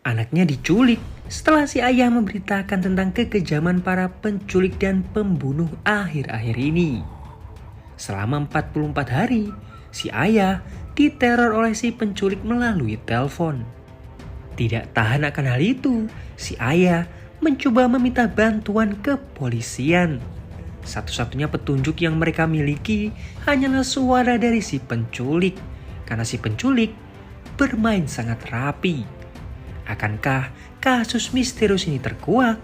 Anaknya diculik setelah si ayah memberitakan tentang kekejaman para penculik dan pembunuh akhir-akhir ini. Selama 44 hari, si ayah diteror oleh si penculik melalui telepon. Tidak tahan akan hal itu, si ayah mencoba meminta bantuan kepolisian. Satu-satunya petunjuk yang mereka miliki hanyalah suara dari si penculik, karena si penculik bermain sangat rapi. Akankah kasus misterius ini terkuak?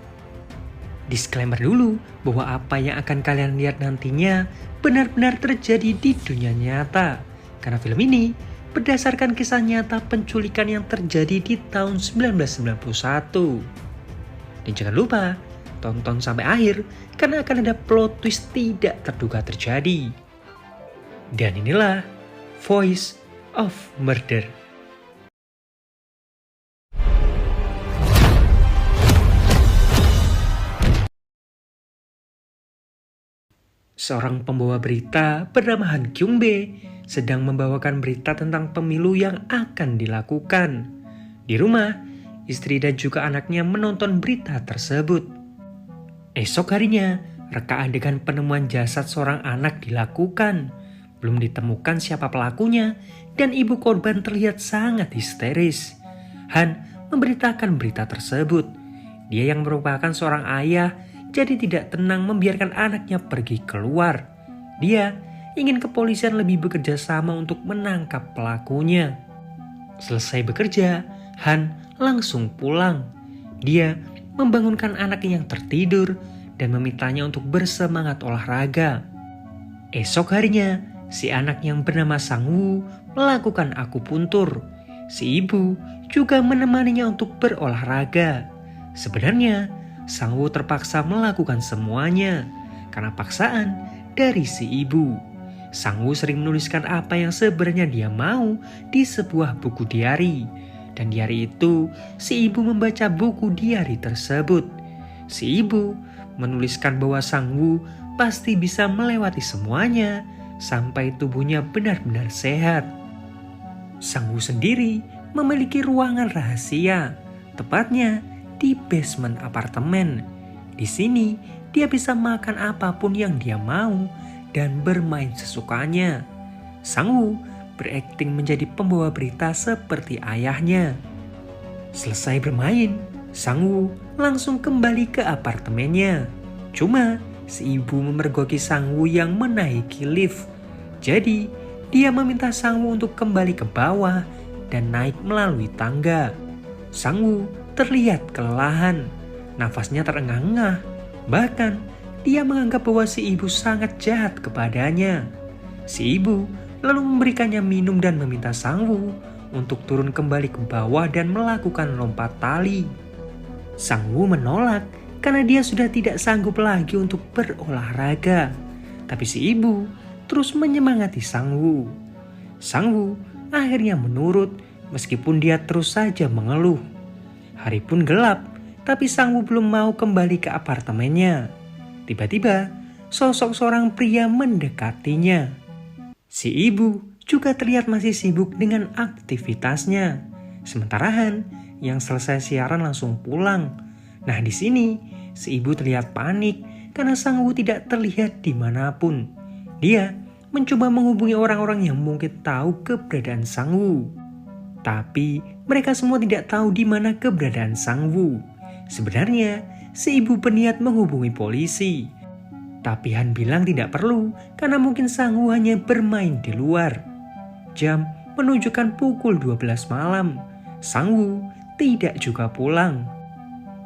Disclaimer dulu bahwa apa yang akan kalian lihat nantinya benar-benar terjadi di dunia nyata. Karena film ini berdasarkan kisah nyata penculikan yang terjadi di tahun 1991. Dan jangan lupa tonton sampai akhir karena akan ada plot twist tidak terduga terjadi. Dan inilah Voice of Murder. Seorang pembawa berita bernama Han Kyung-bae sedang membawakan berita tentang pemilu yang akan dilakukan. Di rumah, istri dan juga anaknya menonton berita tersebut. Esok harinya, reka adegan penemuan jasad seorang anak dilakukan. Belum ditemukan siapa pelakunya dan ibu korban terlihat sangat histeris. Han memberitakan berita tersebut. Dia yang merupakan seorang ayah jadi tidak tenang membiarkan anaknya pergi keluar. Dia ingin kepolisian lebih bekerja sama untuk menangkap pelakunya. Selesai bekerja, Han langsung pulang. Dia membangunkan anaknya yang tertidur dan memintanya untuk bersemangat olahraga. Esok harinya, si anak yang bernama Sang-woo melakukan akupuntur. Si ibu juga menemaninya untuk berolahraga. Sebenarnya, Sang-woo terpaksa melakukan semuanya karena paksaan dari si ibu. Sang-woo sering menuliskan apa yang sebenarnya dia mau di sebuah buku diari. Dan di hari itu, si ibu membaca buku diari tersebut. Si ibu menuliskan bahwa Sang-woo pasti bisa melewati semuanya sampai tubuhnya benar-benar sehat. Sang-woo sendiri memiliki ruangan rahasia, tepatnya di basement apartemen. Di sini, dia bisa makan apapun yang dia mau dan bermain sesukanya. Sang-woo berakting menjadi pembawa berita seperti ayahnya. Selesai bermain, Sang-woo langsung kembali ke apartemennya. Cuma si ibu memergoki Sang-woo yang menaiki lift. Jadi dia meminta Sang-woo untuk kembali ke bawah dan naik melalui tangga. Sang-woo terlihat kelelahan, nafasnya terengah-engah. Bahkan dia menganggap bahwa si ibu sangat jahat kepadanya. Si ibu lalu memberikannya minum dan meminta Sang-woo untuk turun kembali ke bawah dan melakukan lompat tali. Sang-woo menolak karena dia sudah tidak sanggup lagi untuk berolahraga. Tapi si ibu terus menyemangati Sang-woo. Sang-woo akhirnya menurut meskipun dia terus saja mengeluh. Hari pun gelap, tapi Sang-woo belum mau kembali ke apartemennya. Tiba-tiba, sosok seorang pria mendekatinya. Si ibu juga terlihat masih sibuk dengan aktivitasnya. Sementara Han yang selesai siaran langsung pulang. Nah di sini, si ibu terlihat panik karena Sang-woo tidak terlihat dimanapun. Dia mencoba menghubungi orang-orang yang mungkin tahu keberadaan Sang-woo. Tapi mereka semua tidak tahu di mana keberadaan Sang-woo. Sebenarnya, si ibu berniat menghubungi polisi. Tapi Han bilang tidak perlu karena mungkin Sang-woo hanya bermain di luar. Jam menunjukkan pukul 12 malam. Sang-woo tidak juga pulang.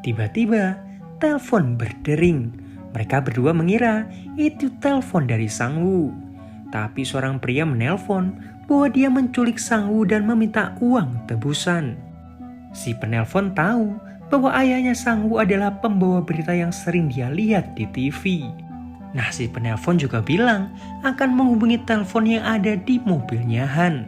Tiba-tiba, telepon berdering. Mereka berdua mengira itu telepon dari Sang-woo. Tapi seorang pria menelpon bahwa dia menculik Sang-woo dan meminta uang tebusan. Si penelpon tahu bahwa ayahnya Sang-woo adalah pembawa berita yang sering dia lihat di TV. Nah si penelpon juga bilang akan menghubungi telepon yang ada di mobilnya Han.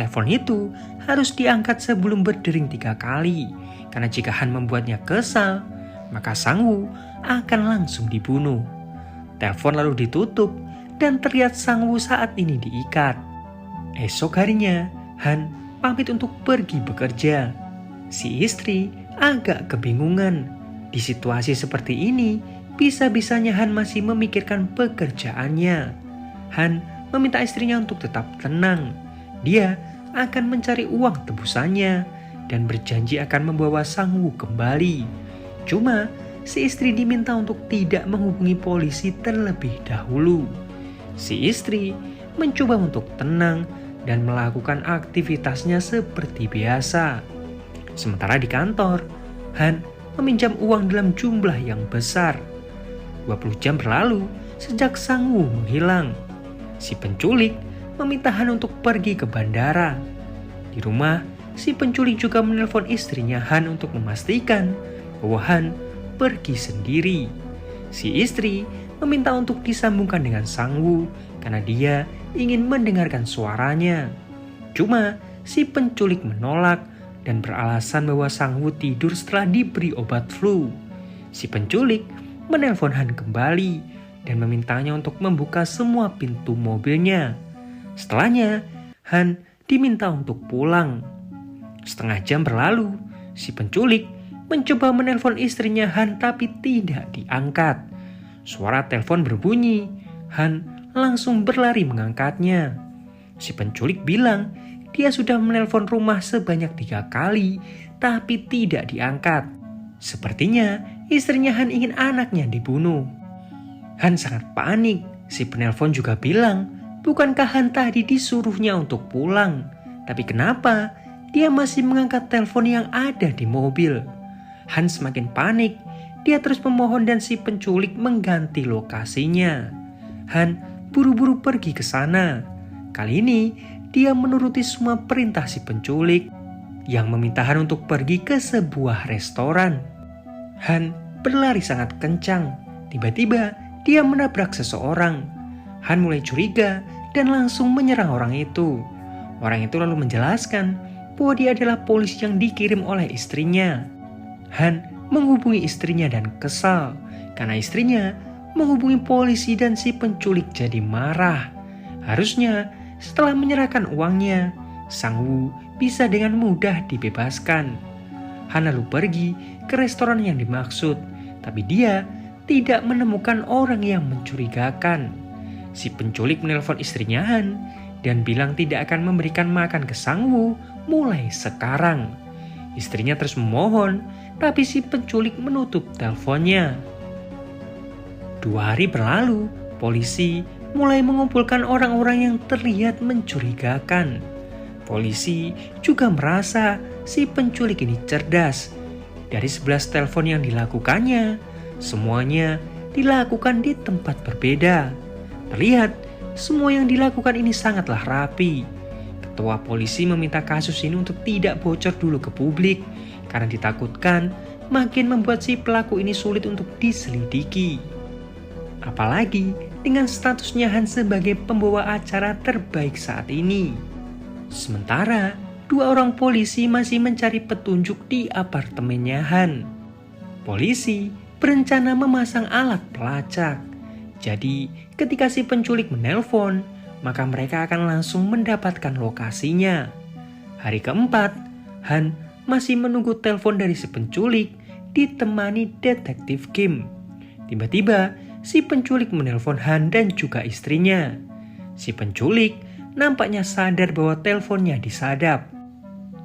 Telepon itu harus diangkat sebelum berdering 3 kali. Karena jika Han membuatnya kesal, maka Sang-woo akan langsung dibunuh. Telepon lalu ditutup dan terlihat Sang-woo saat ini diikat. Esok harinya, Han pamit untuk pergi bekerja. Si istri agak kebingungan. Di situasi seperti ini, bisa-bisanya Han masih memikirkan pekerjaannya. Han meminta istrinya untuk tetap tenang. Dia akan mencari uang tebusannya dan berjanji akan membawa Sang Woo kembali. Cuma si istri diminta untuk tidak menghubungi polisi terlebih dahulu. Si istri mencoba untuk tenang dan melakukan aktivitasnya seperti biasa. Sementara di kantor, Han meminjam uang dalam jumlah yang besar. 20 jam berlalu sejak Sang Woo menghilang. Si penculik meminta Han untuk pergi ke bandara. Di rumah, si penculik juga menelpon istrinya Han untuk memastikan bahwa Han pergi sendiri. Si istri meminta untuk disambungkan dengan Sang Woo karena dia ingin mendengarkan suaranya. Cuma si penculik menolak dan beralasan bahwa Sang Woo tidur setelah diberi obat flu. Si penculik menelpon Han kembali dan memintanya untuk membuka semua pintu mobilnya. Setelahnya, Han diminta untuk pulang. Setengah jam berlalu, si penculik mencoba menelpon istrinya Han tapi tidak diangkat. Suara telepon berbunyi, Han langsung berlari mengangkatnya. Si penculik bilang dia sudah menelpon rumah sebanyak 3 kali tapi tidak diangkat. Sepertinya istrinya Han ingin anaknya dibunuh. Han sangat panik. Si penelpon juga bilang, bukankah Han tadi disuruhnya untuk pulang? Tapi kenapa dia masih mengangkat telepon yang ada di mobil? Han semakin panik. Dia terus memohon dan si penculik mengganti lokasinya. Han buru-buru pergi ke sana. Kali ini dia menuruti semua perintah si penculik yang meminta Han untuk pergi ke sebuah restoran. Han berlari sangat kencang. Tiba-tiba dia menabrak seseorang. Han mulai curiga dan langsung menyerang orang itu. Orang itu lalu menjelaskan bahwa dia adalah polisi yang dikirim oleh istrinya. Han menghubungi istrinya dan kesal karena istrinya menghubungi polisi dan si penculik jadi marah. Harusnya setelah menyerahkan uangnya, Sang Woo bisa dengan mudah dibebaskan. Han lalu pergi ke restoran yang dimaksud, tapi dia tidak menemukan orang yang mencurigakan. Si penculik menelpon istrinya Han dan bilang tidak akan memberikan makan ke Sang Woo mulai sekarang. Istrinya terus memohon, tapi si penculik menutup teleponnya. 2 hari berlalu, polisi mulai mengumpulkan orang-orang yang terlihat mencurigakan. Polisi juga merasa si penculik ini cerdas. Dari 11 telepon yang dilakukannya, semuanya dilakukan di tempat berbeda. Terlihat semua yang dilakukan ini sangatlah rapi. Ketua polisi meminta kasus ini untuk tidak bocor dulu ke publik karena ditakutkan makin membuat si pelaku ini sulit untuk diselidiki. Apalagi dengan statusnya Han sebagai pembawa acara terbaik saat ini. Sementara 2 orang polisi masih mencari petunjuk di apartemennya Han. Polisi berencana memasang alat pelacak. Jadi ketika si penculik menelpon, maka mereka akan langsung mendapatkan lokasinya. Hari keempat, Han masih menunggu telepon dari si penculik ditemani detektif Kim. Tiba-tiba si penculik menelpon Han dan juga istrinya. Si penculik nampaknya sadar bahwa teleponnya disadap.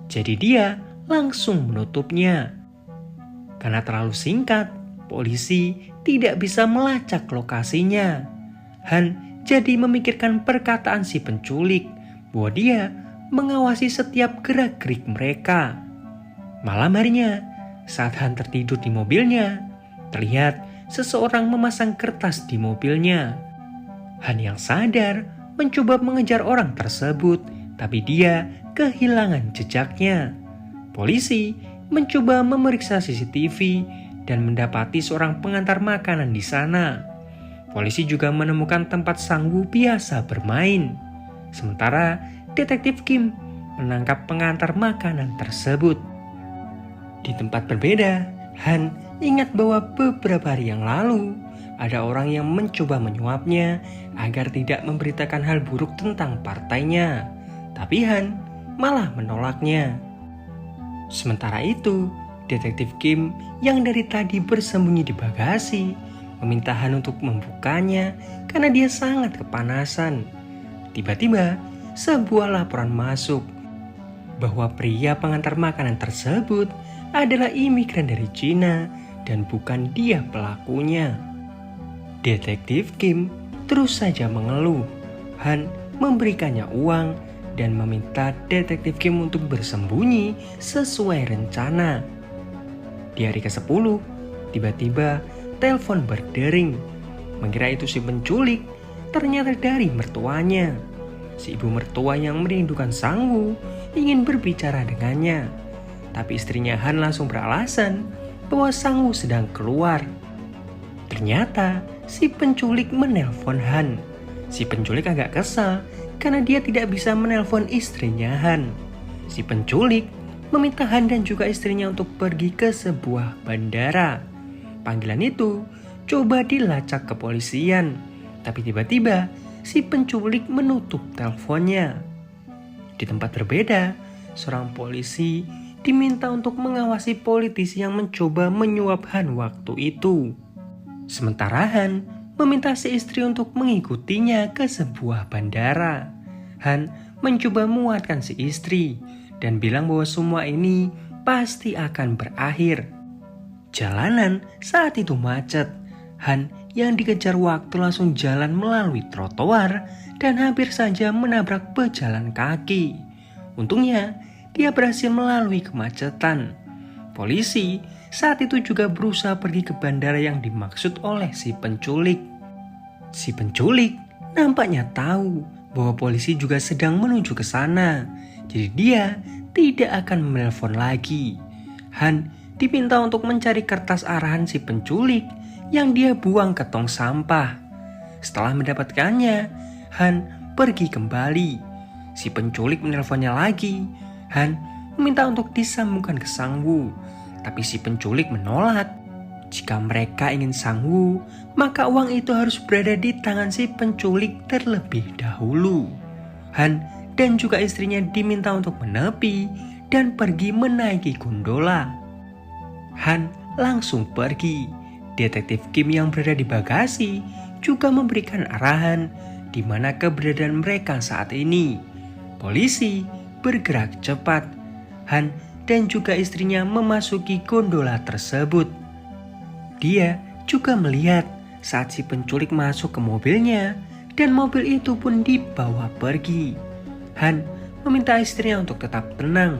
Jadi dia langsung menutupnya. Karena terlalu singkat, polisi tidak bisa melacak lokasinya. Han jadi memikirkan perkataan si penculik bahwa dia mengawasi setiap gerak-gerik mereka. Malam harinya, saat Han tertidur di mobilnya, terlihat seseorang memasang kertas di mobilnya. Han yang sadar mencoba mengejar orang tersebut, tapi dia kehilangan jejaknya. Polisi mencoba memeriksa CCTV dan mendapati seorang pengantar makanan di sana. Polisi juga menemukan tempat Sang Woo biasa bermain. Sementara detektif Kim menangkap pengantar makanan tersebut. Di tempat berbeda, Han ingat bahwa beberapa hari yang lalu ada orang yang mencoba menyuapnya agar tidak memberitakan hal buruk tentang partainya. Tapi Han malah menolaknya. Sementara itu, Detektif Kim yang dari tadi bersembunyi di bagasi meminta Han untuk membukanya karena dia sangat kepanasan. Tiba-tiba, sebuah laporan masuk bahwa pria pengantar makanan tersebut adalah imigran dari Cina dan bukan dia pelakunya. Detektif Kim terus saja mengeluh. Han memberikannya uang dan meminta Detektif Kim untuk bersembunyi sesuai rencana. Di hari ke-10, tiba-tiba telepon berdering. Mengira itu si penculik, ternyata dari mertuanya. Si ibu mertua yang merindukan Sang Woo ingin berbicara dengannya. Tapi istrinya Han langsung beralasan bahwa Sang Woo sedang keluar. Ternyata si penculik menelpon Han. Si penculik agak kesal karena dia tidak bisa menelpon istrinya Han. Si penculik meminta Han dan juga istrinya untuk pergi ke sebuah bandara. Panggilan itu coba dilacak kepolisian, tapi tiba-tiba si penculik menutup teleponnya. Di tempat berbeda, seorang polisi diminta untuk mengawasi politisi yang mencoba menyuap Han waktu itu. Sementara Han meminta si istri untuk mengikutinya ke sebuah bandara. Han mencoba menguatkan si istri dan bilang bahwa semua ini pasti akan berakhir. Jalanan saat itu macet. Han yang dikejar waktu langsung jalan melalui trotoar dan hampir saja menabrak pejalan kaki. Untungnya, dia berhasil melalui kemacetan. Polisi saat itu juga berusaha pergi ke bandara yang dimaksud oleh si penculik. Si penculik nampaknya tahu bahwa polisi juga sedang menuju ke sana. Jadi dia tidak akan menelpon lagi. Han diminta untuk mencari kertas arahan si penculik yang dia buang ke tong sampah. Setelah mendapatkannya, Han pergi kembali. Si penculik menelponnya lagi. Han meminta untuk disambungkan ke Sang Woo, tapi si penculik menolak. Jika mereka ingin Sang Woo, maka uang itu harus berada di tangan si penculik terlebih dahulu. Han dan juga istrinya diminta untuk menepi dan pergi menaiki gondola. Han langsung pergi. Detektif Kim yang berada di bagasi juga memberikan arahan di mana keberadaan mereka saat ini. Polisi bergerak cepat. Han dan juga istrinya memasuki gondola tersebut. Dia juga melihat saat si penculik masuk ke mobilnya dan mobil itu pun dibawa pergi. Han meminta istrinya untuk tetap tenang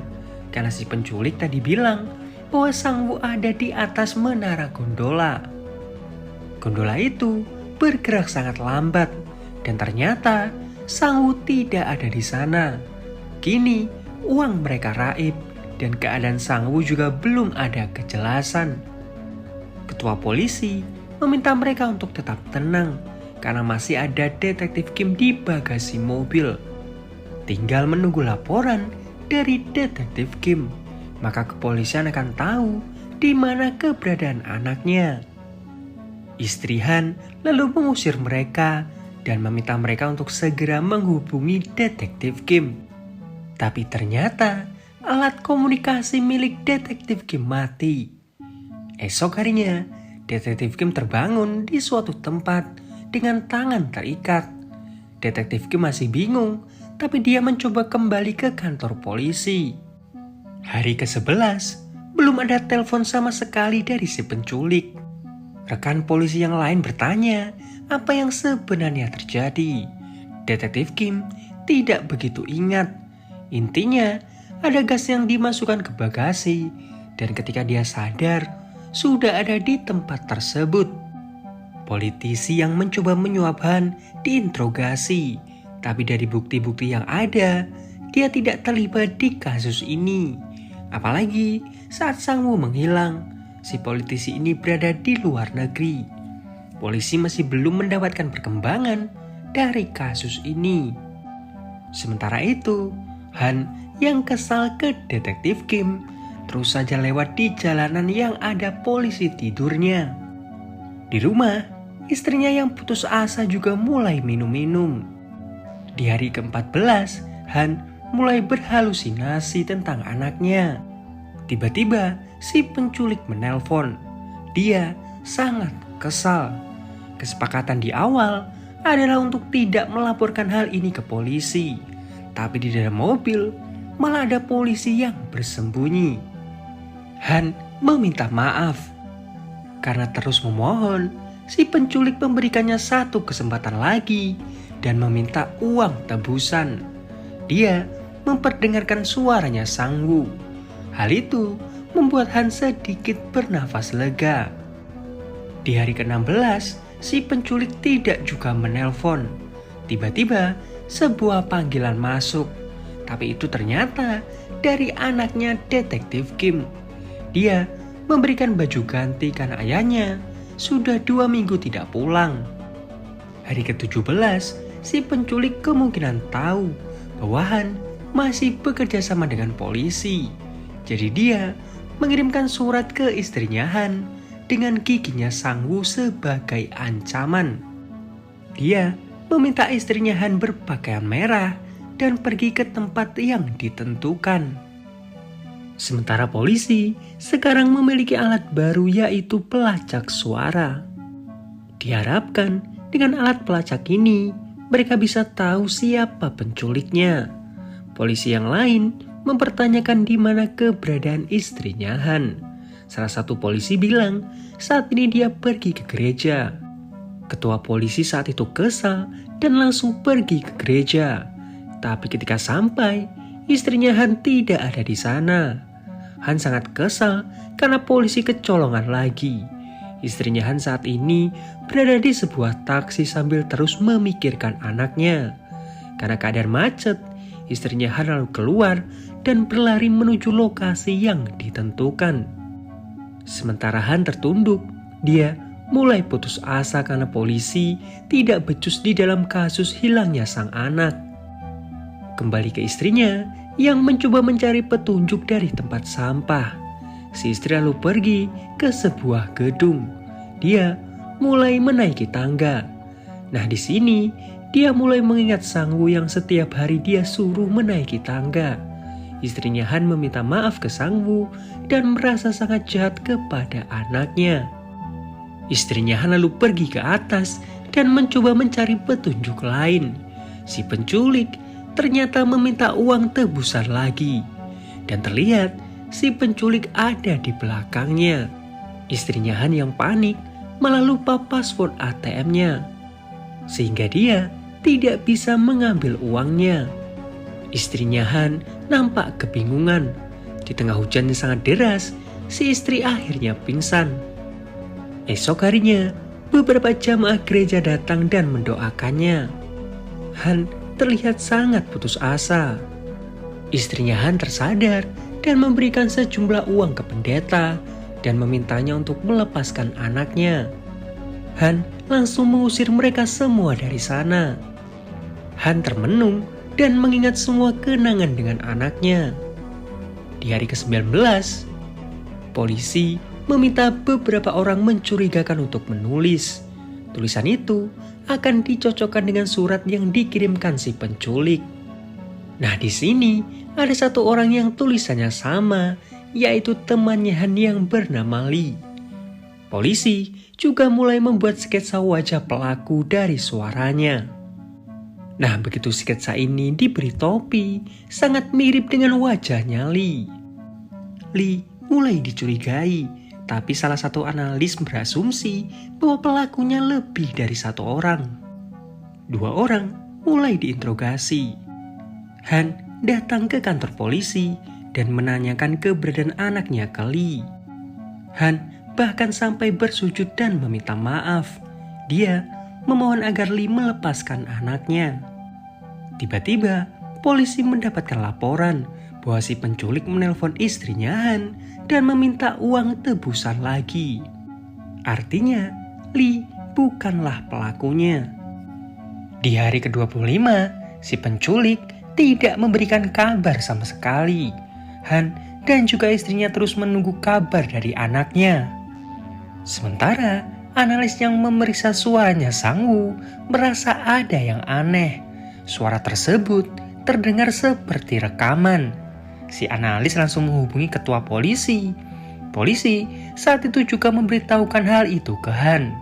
karena si penculik tadi bilang bahwa Sang Woo ada di atas menara gondola. Gondola itu bergerak sangat lambat dan ternyata Sang Woo tidak ada di sana. Kini uang mereka raib dan keadaan Sang Woo juga belum ada kejelasan. Ketua polisi meminta mereka untuk tetap tenang karena masih ada Detektif Kim di bagasi mobil. Tinggal menunggu laporan dari Detektif Kim, maka kepolisian akan tahu di mana keberadaan anaknya. Istri Han lalu mengusir mereka dan meminta mereka untuk segera menghubungi Detektif Kim. Tapi ternyata alat komunikasi milik Detektif Kim mati. Esok harinya, Detektif Kim terbangun di suatu tempat dengan tangan terikat. Detektif Kim masih bingung, tapi dia mencoba kembali ke kantor polisi. Hari ke-11, belum ada telepon sama sekali dari si penculik. Rekan polisi yang lain bertanya apa yang sebenarnya terjadi. Detektif Kim tidak begitu ingat. Intinya, ada gas yang dimasukkan ke bagasi, dan ketika dia sadar, sudah ada di tempat tersebut. Politisi yang mencoba menyuap Han diinterogasi, tapi dari bukti-bukti yang ada, dia tidak terlibat di kasus ini. Apalagi saat Sang Woo menghilang, si politisi ini berada di luar negeri. Polisi masih belum mendapatkan perkembangan dari kasus ini. Sementara itu, Han yang kesal ke Detektif Kim terus saja lewat di jalanan yang ada polisi tidurnya. Di rumah, istrinya yang putus asa juga mulai minum-minum. Di hari ke-14, Han mulai berhalusinasi tentang anaknya. Tiba-tiba si penculik menelpon. Dia sangat kesal. Kesepakatan di awal adalah untuk tidak melaporkan hal ini ke polisi. Tapi di dalam mobil malah ada polisi yang bersembunyi. Han meminta maaf. Karena terus memohon, si penculik memberikannya satu kesempatan lagi dan meminta uang tebusan. Dia memperdengarkan suaranya Sang Woo. Hal itu membuat Han sedikit bernafas lega. Di hari ke-16, si penculik tidak juga menelpon. Tiba-tiba sebuah panggilan masuk. Tapi itu ternyata dari anaknya Detektif Kim. Dia memberikan baju ganti karena ayahnya sudah 2 minggu tidak pulang. Hari ke-17, si penculik kemungkinan tahu bahwa Han masih bekerja sama dengan polisi. Jadi dia mengirimkan surat ke istrinya Han dengan giginya Sang Woo sebagai ancaman. Dia meminta istrinya Han berpakaian merah dan pergi ke tempat yang ditentukan. Sementara polisi sekarang memiliki alat baru yaitu pelacak suara. Diharapkan dengan alat pelacak ini mereka bisa tahu siapa penculiknya. Polisi yang lain mempertanyakan di mana keberadaan istrinya Han. Salah satu polisi bilang saat ini dia pergi ke gereja. Ketua polisi saat itu kesal dan langsung pergi ke gereja. Tapi ketika sampai, istrinya Han tidak ada di sana. Han sangat kesal karena polisi kecolongan lagi. Istrinya Han saat ini berada di sebuah taksi sambil terus memikirkan anaknya. Karena keadaan macet, istrinya Han lalu keluar dan berlari menuju lokasi yang ditentukan. Sementara Han tertunduk, dia mulai putus asa karena polisi tidak becus di dalam kasus hilangnya sang anak. Kembali ke istrinya yang mencoba mencari petunjuk dari tempat sampah. Si istri lalu pergi ke sebuah gedung. Dia mulai menaiki tangga. Nah di sini dia mulai mengingat Sang Woo yang setiap hari dia suruh menaiki tangga. Istrinya Han meminta maaf ke Sang Woo dan merasa sangat jahat kepada anaknya. Istrinya Han lalu pergi ke atas dan mencoba mencari petunjuk lain. Si penculik ternyata meminta uang tebusan lagi. Dan terlihat si penculik ada di belakangnya. Istrinya Han yang panik malah lupa password ATM-nya. Sehingga dia tidak bisa mengambil uangnya. Istrinya Han nampak kebingungan. Di tengah hujan yang sangat deras, si istri akhirnya pingsan. Esok harinya, beberapa jamaah gereja datang dan mendoakannya. Han terlihat sangat putus asa. Istrinya Han tersadar dan memberikan sejumlah uang ke pendeta dan memintanya untuk melepaskan anaknya. Han langsung mengusir mereka semua dari sana. Han termenung dan mengingat semua kenangan dengan anaknya. Di hari ke-19, polisi meminta beberapa orang mencurigakan untuk menulis. Tulisan itu akan dicocokkan dengan surat yang dikirimkan si penculik. Nah di sini ada satu orang yang tulisannya sama, yaitu temannya Han yang bernama Lee. Polisi juga mulai membuat sketsa wajah pelaku dari suaranya. Nah begitu sketsa ini diberi topi, sangat mirip dengan wajahnya Lee. Lee mulai dicurigai. Tapi salah satu analis berasumsi bahwa pelakunya lebih dari satu orang. 2 orang mulai diinterogasi. Han datang ke kantor polisi dan menanyakan keberadaan anaknya ke Lee. Han bahkan sampai bersujud dan meminta maaf. Dia memohon agar Lee melepaskan anaknya. Tiba-tiba polisi mendapatkan laporan bahwa si penculik menelpon istrinya Han dan meminta uang tebusan lagi. Artinya, Lee bukanlah pelakunya. Di hari ke-25, si penculik tidak memberikan kabar sama sekali. Han dan juga istrinya terus menunggu kabar dari anaknya. Sementara, analis yang memeriksa suaranya Sang Woo merasa ada yang aneh. Suara tersebut terdengar seperti rekaman. si analis langsung menghubungi ketua polisi. Polisi saat itu juga memberitahukan hal itu ke Han.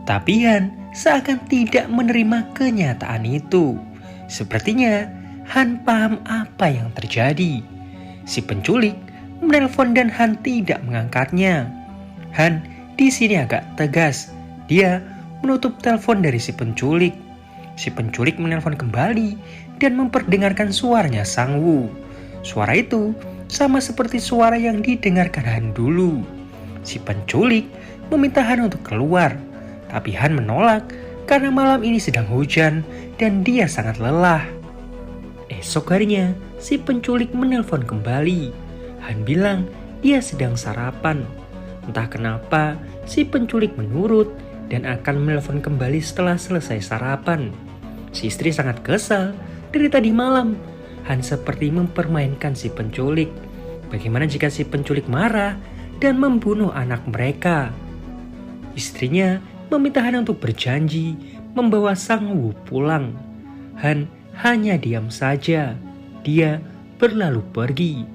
Tapi Han seakan tidak menerima kenyataan itu. Sepertinya Han paham apa yang terjadi. Si penculik menelpon dan Han tidak mengangkatnya. Han di sini agak tegas. Dia menutup telepon dari si penculik. Si penculik menelpon kembali dan memperdengarkan suaranya Sang Woo. Suara itu sama seperti suara yang didengarkan Han dulu. Si penculik meminta Han untuk keluar, tapi Han menolak karena malam ini sedang hujan dan dia sangat lelah. Esok harinya, si penculik menelpon kembali. Han bilang dia sedang sarapan. Entah kenapa, si penculik menurut dan akan menelpon kembali setelah selesai sarapan. Si istri sangat kesal dari tadi malam. Han seperti mempermainkan si penculik. Bagaimana jika si penculik marah dan membunuh anak mereka? Istrinya meminta Han untuk berjanji membawa Sang Woo pulang. Han hanya diam saja. Dia berlalu pergi.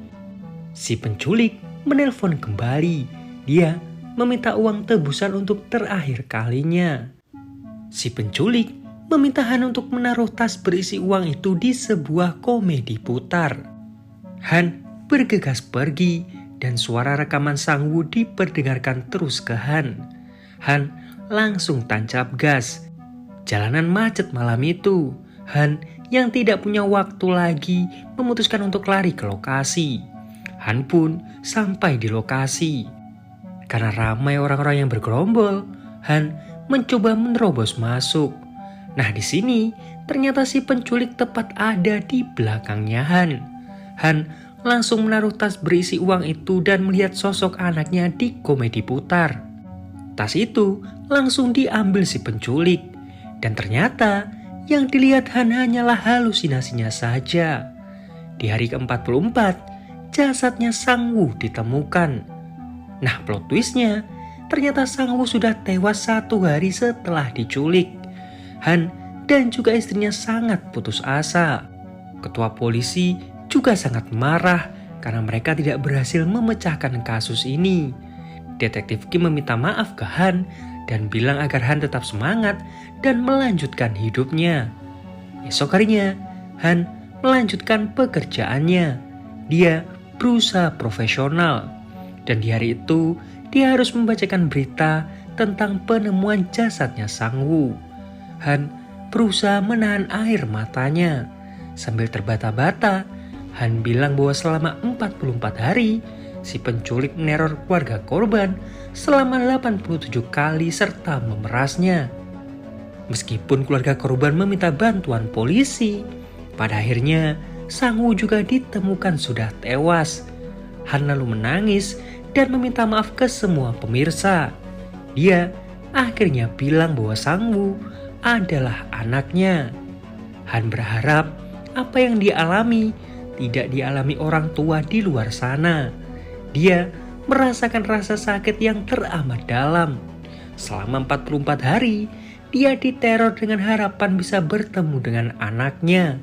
Si penculik menelpon kembali. Dia meminta uang tebusan untuk terakhir kalinya. Si penculik meminta Han untuk menaruh tas berisi uang itu di sebuah komedi putar. Han bergegas pergi dan suara rekaman Sang Woo diperdengarkan terus ke Han. Han langsung tancap gas. Jalanan macet malam itu. Han yang tidak punya waktu lagi memutuskan untuk lari ke lokasi. Han pun sampai di lokasi. Karena ramai orang-orang yang bergerombol, Han mencoba menerobos masuk. Nah di sini ternyata si penculik tepat ada di belakangnya Han. Han langsung menaruh tas berisi uang itu dan melihat sosok anaknya di komedi putar. Tas itu langsung diambil si penculik. Dan ternyata yang dilihat Han hanyalah halusinasinya saja. Di hari ke-44, jasadnya Sang Woo ditemukan. Nah plot twistnya, ternyata Sang Woo sudah tewas 1 hari setelah diculik. Han dan juga istrinya sangat putus asa. Ketua polisi juga sangat marah karena mereka tidak berhasil memecahkan kasus ini. Detektif Kim meminta maaf ke Han dan bilang agar Han tetap semangat dan melanjutkan hidupnya. Esok harinya, Han melanjutkan pekerjaannya. Dia berusaha profesional. Dan di hari itu, dia harus membacakan berita tentang penemuan jasadnya Sang Woo. Han berusaha menahan air matanya. Sambil terbata-bata, Han bilang bahwa selama 44 hari, si penculik meneror keluarga korban selama 87 kali serta memerasnya. Meskipun keluarga korban meminta bantuan polisi, pada akhirnya Sang Woo juga ditemukan sudah tewas. Han lalu menangis dan meminta maaf ke semua pemirsa. Dia akhirnya bilang bahwa Sang Woo adalah anaknya. Han berharap apa yang dia alami tidak dialami orang tua di luar sana. Dia merasakan rasa sakit yang teramat dalam. Selama 44 hari, dia diteror dengan harapan bisa bertemu dengan anaknya.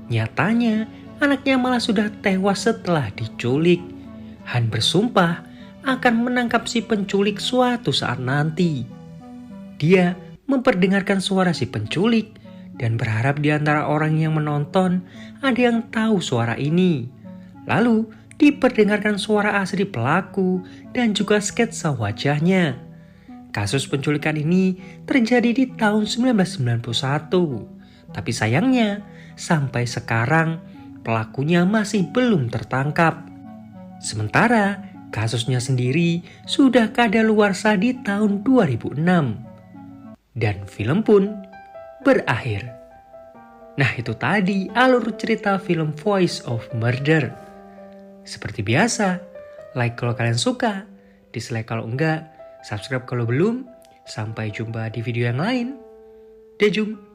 Nyatanya, anaknya malah sudah tewas setelah diculik. Han bersumpah akan menangkap si penculik suatu saat nanti. Dia memperdengarkan suara si penculik dan berharap di antara orang yang menonton ada yang tahu suara ini. Lalu diperdengarkan suara asli pelaku dan juga sketsa wajahnya. Kasus penculikan ini terjadi di tahun 1991. Tapi sayangnya sampai sekarang pelakunya masih belum tertangkap. Sementara kasusnya sendiri sudah kadaluarsa di tahun 2006. Dan film pun berakhir. Nah itu tadi alur cerita film Voice of Murder. Seperti biasa, like kalau kalian suka, dislike kalau enggak, subscribe kalau belum. Sampai jumpa di video yang lain. Dejum.